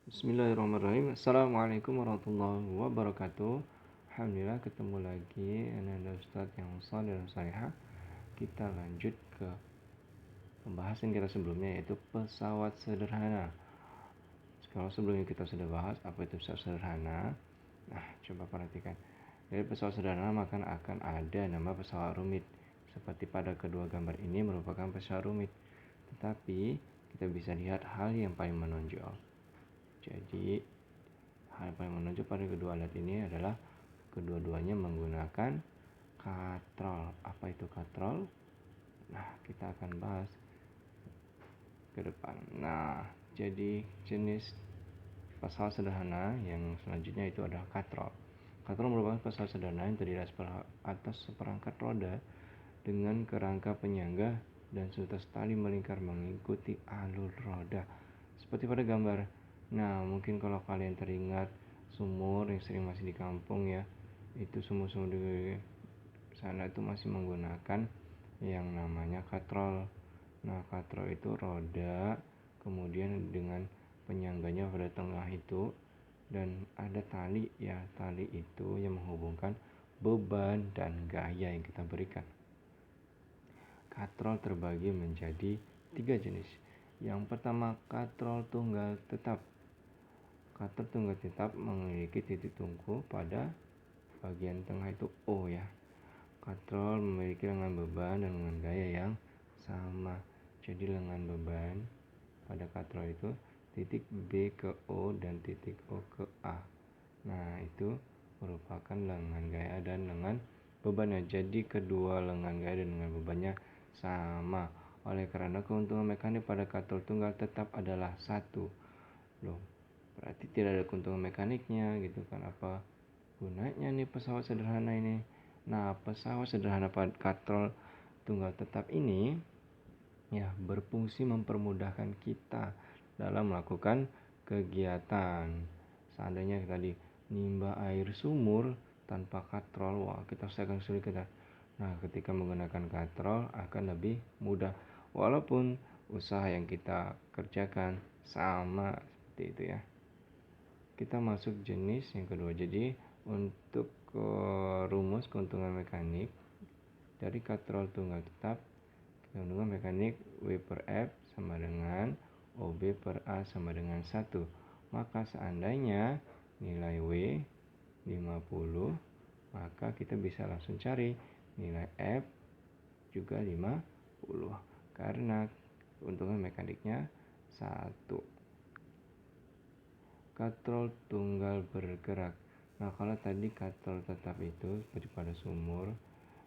Bismillahirrahmanirrahim. Assalamualaikum warahmatullahi wabarakatuh. Alhamdulillah ketemu lagi Ananda Ustadz yang saleh dan salihah. Kita lanjut ke pembahasan kita sebelumnya, yaitu pesawat sederhana. Kalau sebelumnya kita sudah bahas apa itu pesawat sederhana. Nah, coba perhatikan. Dari pesawat sederhana maka akan ada nama pesawat rumit. Seperti pada kedua gambar ini merupakan pesawat rumit. Tetapi kita bisa lihat hal yang paling menonjol. Jadi hal paling menonjol pada kedua alat ini adalah kedua-duanya menggunakan katrol. Apa itu katrol? Nah, kita akan bahas ke depan. Nah, jadi jenis pesawat sederhana yang selanjutnya itu adalah katrol. Katrol merupakan pesawat sederhana yang terdiri atas seperangkat roda dengan kerangka penyangga dan seutas tali melingkar mengikuti alur roda seperti pada gambar. Nah, mungkin kalau kalian teringat sumur yang sering masih di kampung ya, itu sumur-sumur di sana itu masih menggunakan yang namanya katrol. Nah, katrol itu roda, kemudian dengan penyangganya pada tengah itu, dan ada tali ya, tali itu yang menghubungkan beban dan gaya yang kita berikan. Katrol terbagi menjadi 3 jenis. Yang pertama, katrol tunggal tetap. Katrol tunggal tetap memiliki titik tungku pada bagian tengah itu O ya. Katrol memiliki lengan beban dan lengan gaya yang sama. Jadi lengan beban pada katrol itu titik B ke O dan titik O ke A. Nah, itu merupakan lengan gaya dan lengan bebannya. Jadi kedua lengan gaya dan lengan bebannya sama. Oleh karena keuntungan mekanik pada katrol tunggal tetap adalah 1. Loh, berarti tidak ada keuntungan mekaniknya gitu kan. Apa gunanya nih pesawat sederhana ini? Nah, pesawat sederhana pada katrol tunggal tetap ini ya berfungsi mempermudahkan kita dalam melakukan kegiatan. Seandainya tadi nimba air sumur tanpa katrol, wah kita akan sulit kita. Nah, ketika menggunakan katrol akan lebih mudah, walaupun usaha yang kita kerjakan sama seperti itu ya. Kita masuk jenis yang kedua. Jadi untuk rumus keuntungan mekanik dari katrol tunggal tetap, keuntungan mekanik W per F sama dengan OB per A sama dengan 1. Maka seandainya nilai W 50, maka kita bisa langsung cari nilai F juga 50 karena keuntungan mekaniknya 1. Katrol tunggal bergerak. Nah, kalau tadi katrol tetap itu seperti pada sumur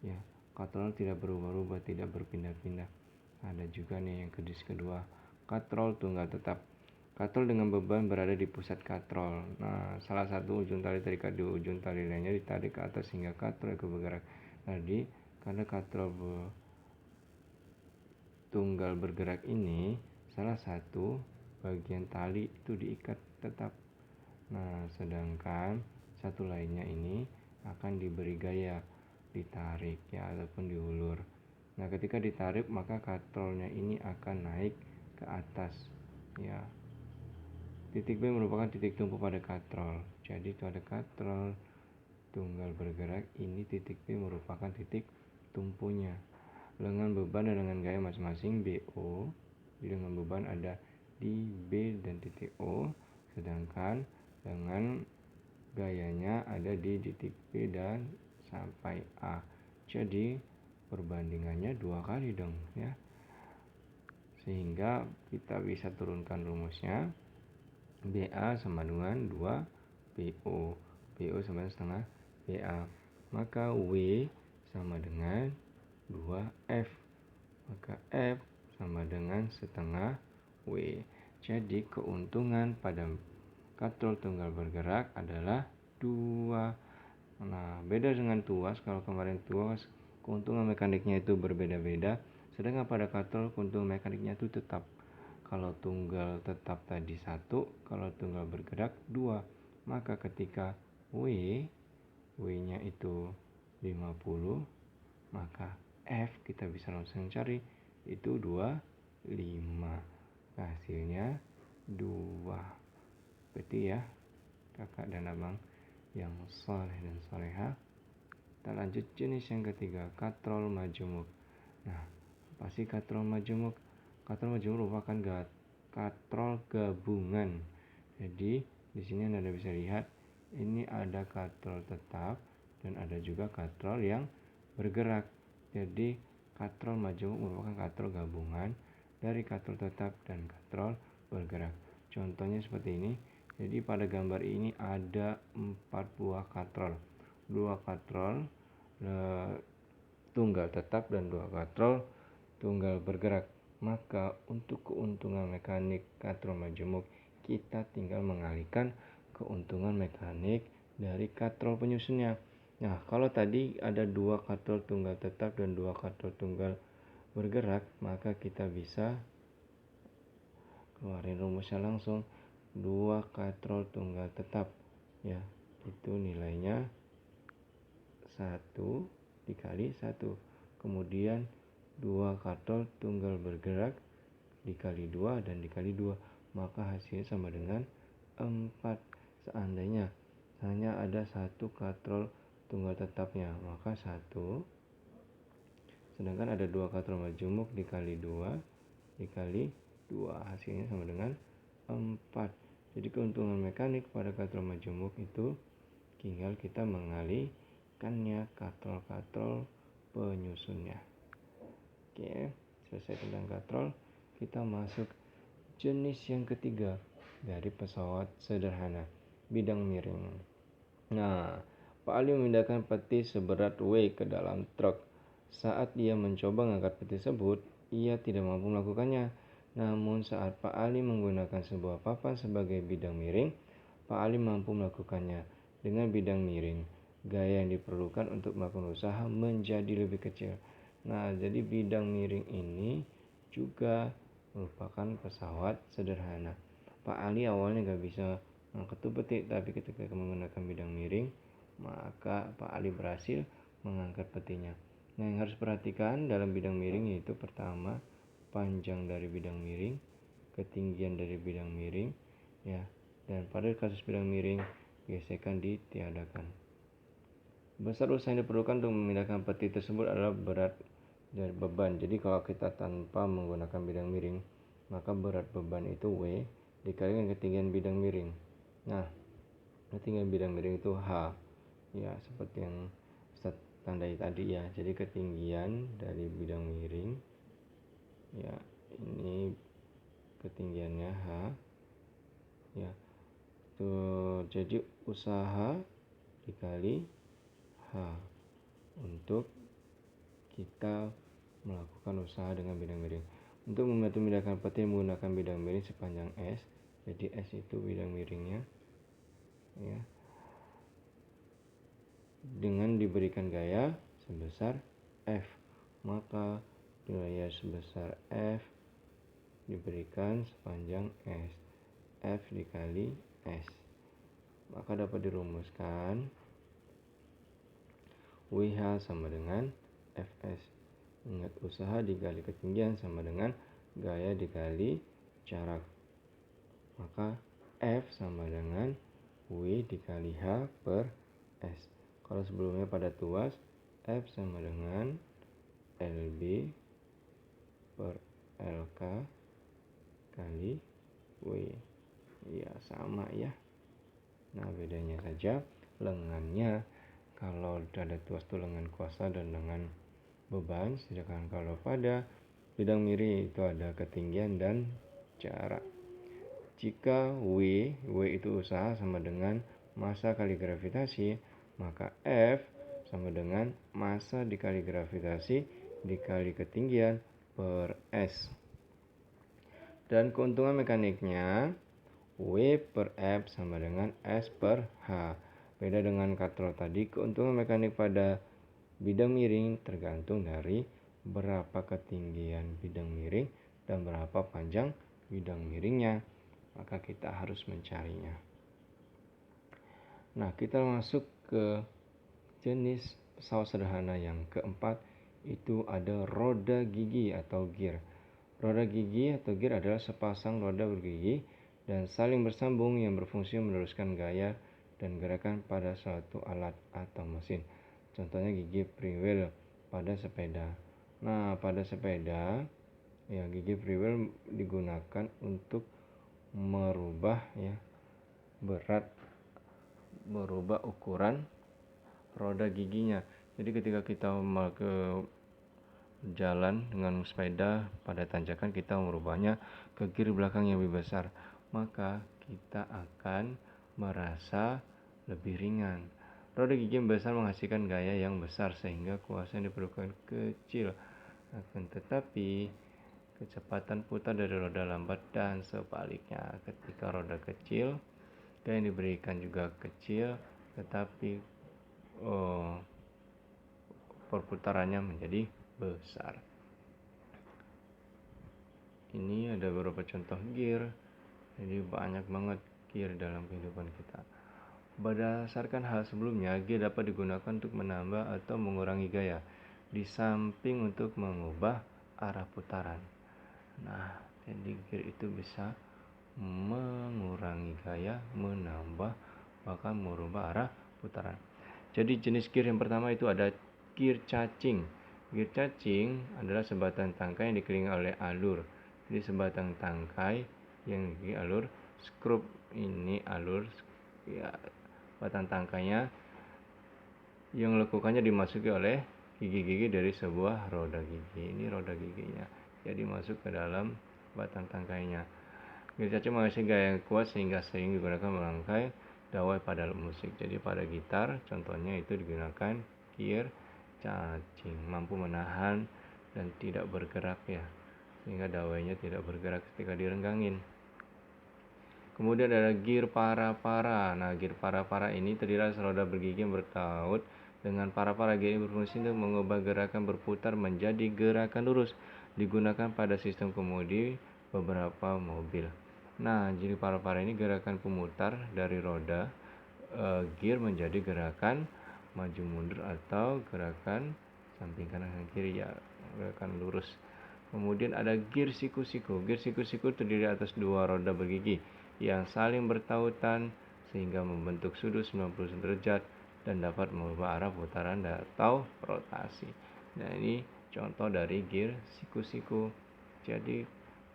ya, katrol tidak berubah-ubah, tidak berpindah-pindah. Ada juga nih yang kedua, katrol tunggal tetap. Katrol dengan beban berada di pusat katrol. Nah, salah satu ujung tali terikat di ujung tali lainnya ditarik ke atas sehingga katrol ikut bergerak. Jadi karena katrol tunggal bergerak ini, salah satu bagian tali itu diikat tetap. Nah, sedangkan satu lainnya ini akan diberi gaya, ditarik ya ataupun diulur. Nah, ketika ditarik maka katrolnya ini akan naik ke atas ya. Titik B merupakan titik tumpu pada katrol. Jadi itu ada katrol tunggal bergerak, ini titik B merupakan titik tumpunya. Lengan beban dan lengan gaya masing-masing BO. Di lengan beban ada di B dan titik O, sedangkan lengan gayanya ada di titik B dan sampai A. Jadi perbandingannya 2 kali dong ya. Sehingga kita bisa turunkan rumusnya. BA sama dengan 2 BO. BO sama dengan setengah BA. Maka W sama dengan 2F. Maka F sama dengan setengah W. Jadi keuntungan pada katrol tunggal bergerak adalah 2. Nah, beda dengan tuas. Kalau kemarin tuas keuntungan mekaniknya itu berbeda-beda, sedangkan pada katrol keuntungan mekaniknya itu tetap. Kalau tunggal tetap tadi 1, kalau tunggal bergerak 2. Maka ketika W-nya itu 50, maka F kita bisa langsung cari itu 25. Hasilnya 2. Seperti ya kakak dan abang yang soleh dan soleha. Kita lanjut jenis yang ketiga, katrol majemuk. Nah, apa sih katrol majemuk? Katrol majemuk merupakan katrol gabungan. Jadi di sini Anda bisa lihat ini ada katrol tetap dan ada juga katrol yang bergerak. Jadi katrol majemuk merupakan katrol gabungan dari katrol tetap dan katrol bergerak. Contohnya seperti ini. Jadi pada gambar ini ada 4 buah katrol. 2 katrol tunggal tetap dan 2 katrol tunggal bergerak. Maka untuk keuntungan mekanik katrol majemuk, kita tinggal mengalihkan keuntungan mekanik dari katrol penyusunnya. Nah, kalau tadi ada 2 katrol tunggal tetap dan 2 katrol tunggal bergerak, maka kita bisa keluarin rumusnya langsung. 2 katrol tunggal tetap, ya, itu nilainya 1 dikali 1. Kemudian 2 katrol tunggal bergerak dikali 2 dan dikali 2, maka hasilnya sama dengan 4. Seandainya hanya ada 1 katrol tunggal tetapnya, maka 1. Sedangkan ada 2 katrol majemuk dikali 2 dikali 2, hasilnya sama dengan 4. Jadi keuntungan mekanik pada katrol majemuk itu tinggal kita mengalihkannya katrol-katrol penyusunnya. Oke, selesai tentang katrol. Kita masuk jenis yang ketiga dari pesawat sederhana, bidang miring. Nah, Pak Ali memindahkan peti seberat W ke dalam truk. Saat dia mencoba mengangkat peti tersebut, ia tidak mampu melakukannya. Namun saat Pak Ali menggunakan sebuah papan sebagai bidang miring, Pak Ali mampu melakukannya. Dengan bidang miring, gaya yang diperlukan untuk melakukan usaha menjadi lebih kecil. Nah, jadi bidang miring ini juga merupakan pesawat sederhana. Pak Ali awalnya gak bisa mengangkat peti, tapi ketika menggunakan bidang miring, maka Pak Ali berhasil mengangkat petinya. Nah, yang harus perhatikan dalam bidang miring yaitu pertama, panjang dari bidang miring, ketinggian dari bidang miring, ya. Dan pada kasus bidang miring, gesekan ditiadakan. Besar usaha yang diperlukan untuk memindahkan peti tersebut adalah berat dari beban. Jadi kalau kita tanpa menggunakan bidang miring, maka berat beban itu W dikalikan ketinggian bidang miring. Nah, ketinggian bidang miring itu H. Ya, seperti yang Ustaz tandai tadi ya. Jadi ketinggian dari bidang miring, ya, ini ketinggiannya H. Ya. Tuh, jadi usaha dikali H untuk kita melakukan usaha dengan bidang miring. Untuk membantu memindahkan peti menggunakan bidang miring sepanjang S, jadi S itu bidang miringnya, ya, dengan diberikan gaya sebesar F, maka gaya sebesar F diberikan sepanjang S, F dikali S, maka dapat dirumuskan WH sama dengan Fs. Ingat, usaha dikali ketinggian sama dengan gaya dikali jarak, maka F sama dengan W dikali H per S. Kalau sebelumnya pada tuas, F sama dengan LB per LK kali W. Ya, sama ya. Nah, bedanya saja lengannya. Kalau ada tuas itu lengan kuasa dan lengan beban, sedangkan kalau pada bidang miring itu ada ketinggian dan jarak. Jika W itu usaha sama dengan massa kali gravitasi, maka F sama dengan massa dikali gravitasi dikali ketinggian per S. Dan keuntungan mekaniknya, W per F sama dengan S per H. Beda dengan katrol tadi, keuntungan mekanik pada bidang miring tergantung dari berapa ketinggian bidang miring dan berapa panjang bidang miringnya. Maka kita harus mencarinya. Nah, kita masuk ke jenis pesawat sederhana yang keempat, itu ada roda gigi atau gear. Roda gigi atau gear adalah sepasang roda bergigi dan saling bersambung yang berfungsi meneruskan gaya dan gerakan pada suatu alat atau mesin. Contohnya gigi free-wheel pada sepeda. Nah, pada sepeda ya gigi free-wheel digunakan untuk merubah ukuran roda giginya. Jadi ketika kita ke jalan dengan sepeda pada tanjakan, kita merubahnya ke kiri belakang yang lebih besar, maka kita akan merasa lebih ringan. Roda gigi yang besar menghasilkan gaya yang besar sehingga kuasa yang diperlukan kecil. Akan tetapi kecepatan putar dari roda lambat dan sebaliknya. Ketika roda kecil, gaya yang diberikan juga kecil, tetapi perputarannya menjadi besar. Ini ada beberapa contoh gear. Jadi banyak banget gear dalam kehidupan kita. Berdasarkan hal sebelumnya, gear dapat digunakan untuk menambah atau mengurangi gaya, di samping untuk mengubah arah putaran. Nah, jadi gear itu bisa mengurangi gaya, menambah, bahkan merubah arah putaran. Jadi jenis gear yang pertama itu ada gear cacing. Gear cacing adalah sebatang tangkai yang dikelilingi oleh alur. Jadi sebatang tangkai yang dikelilingi alur. Skrup ini alur, ya, batang tangkainya yang lekukannya dimasuki oleh gigi-gigi dari sebuah roda gigi. Ini roda giginya, jadi masuk ke dalam batang tangkainya. Gear cacing menghasilkan gaya yang kuat sehingga sering digunakan merangkai dawai pada alat musik. Jadi pada gitar contohnya itu digunakan gear cacing, mampu menahan dan tidak bergerak ya, sehingga dawainya tidak bergerak ketika direnggangin. Kemudian ada gear para-para. Nah, gear para-para ini terdiri atas roda bergigi yang bertaut dengan para-para. Gear ini berfungsi untuk mengubah gerakan berputar menjadi gerakan lurus. Digunakan pada sistem kemudi beberapa mobil. Nah, jadi para-para ini gerakan pemutar dari roda gear menjadi gerakan maju mundur atau gerakan samping kanan dan kiri, ya, gerakan lurus. Kemudian ada gear siku-siku. Gear siku-siku terdiri atas dua roda bergigi yang saling bertautan sehingga membentuk sudut 90 derajat dan dapat mengubah arah putaran atau rotasi. Nah, ini contoh dari gear siku-siku. Jadi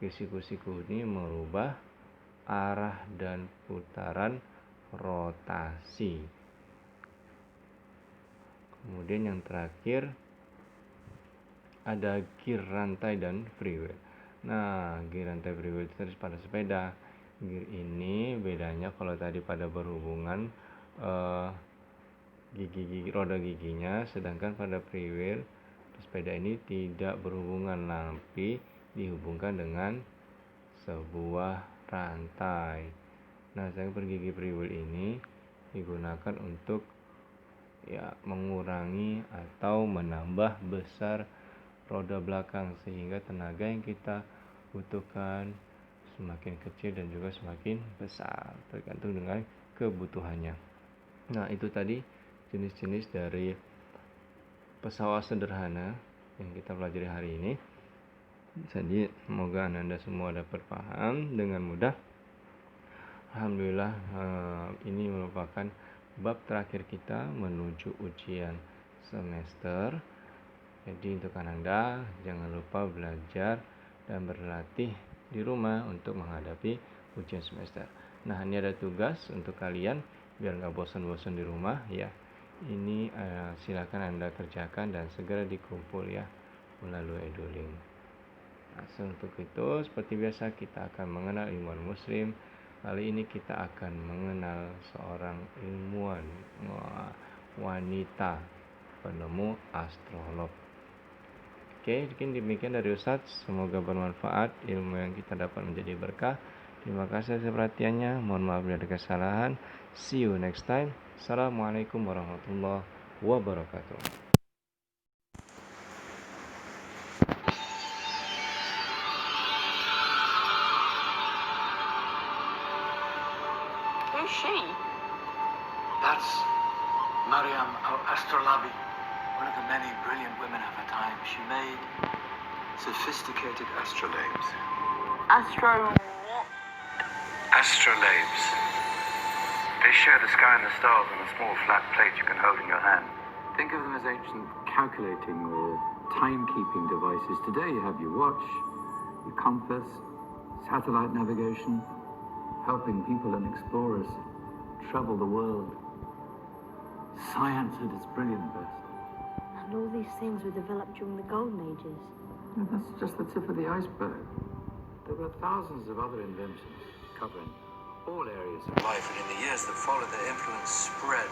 gear siku-siku ini merubah arah dan putaran rotasi. Kemudian yang terakhir ada gear rantai dan freewheel. Nah, gear rantai freewheel itu terus pada sepeda. Gear ini bedanya kalau tadi pada berhubungan gigi roda giginya, sedangkan pada freewheel sepeda ini tidak berhubungan, tapi dihubungkan dengan sebuah rantai. Nah, gigi freewheel ini digunakan untuk mengurangi atau menambah besar roda belakang sehingga tenaga yang kita butuhkan semakin kecil dan juga semakin besar tergantung dengan kebutuhannya. Nah, itu tadi jenis-jenis dari pesawat sederhana yang kita pelajari hari ini. Jadi semoga Anda semua dapat paham dengan mudah. Alhamdulillah, ini merupakan bab terakhir kita menuju ujian semester. Jadi untuk Anda jangan lupa belajar dan berlatih di rumah untuk menghadapi ujian semester. Nah, ini ada tugas untuk kalian biar nggak bosan-bosan di rumah ya. Ini silakan Anda kerjakan dan segera dikumpul ya melalui Edulink. Nah, untuk itu seperti biasa kita akan mengenal ilmuwan muslim. Kali ini kita akan mengenal seorang ilmuwan wanita penemu astrolog. Oke, mungkin demikian dari Ustadz. Semoga bermanfaat, ilmu yang kita dapat menjadi berkah. Terima kasih atas perhatiannya. Mohon maaf bila ada kesalahan. See you next time. Assalamualaikum warahmatullahi wabarakatuh. Who's she? That's Maryam al-Astrolabi, one of the many brilliant women of her time. She made sophisticated astrolabes. Astrolabes. They share the sky and the stars on a small flat plate you can hold in your hand. Think of them as ancient calculating or timekeeping devices. Today you have your watch, your compass, satellite navigation, helping people and explorers travel the world. Science at its brilliant best. And all these things were developed during the Golden Ages. And that's just the tip of the iceberg. There were thousands of other inventions covering all areas of life, and in the years that followed, their influence spread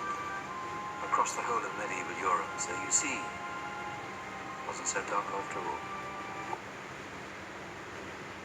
across the whole of medieval Europe. So you see, it wasn't so dark after all.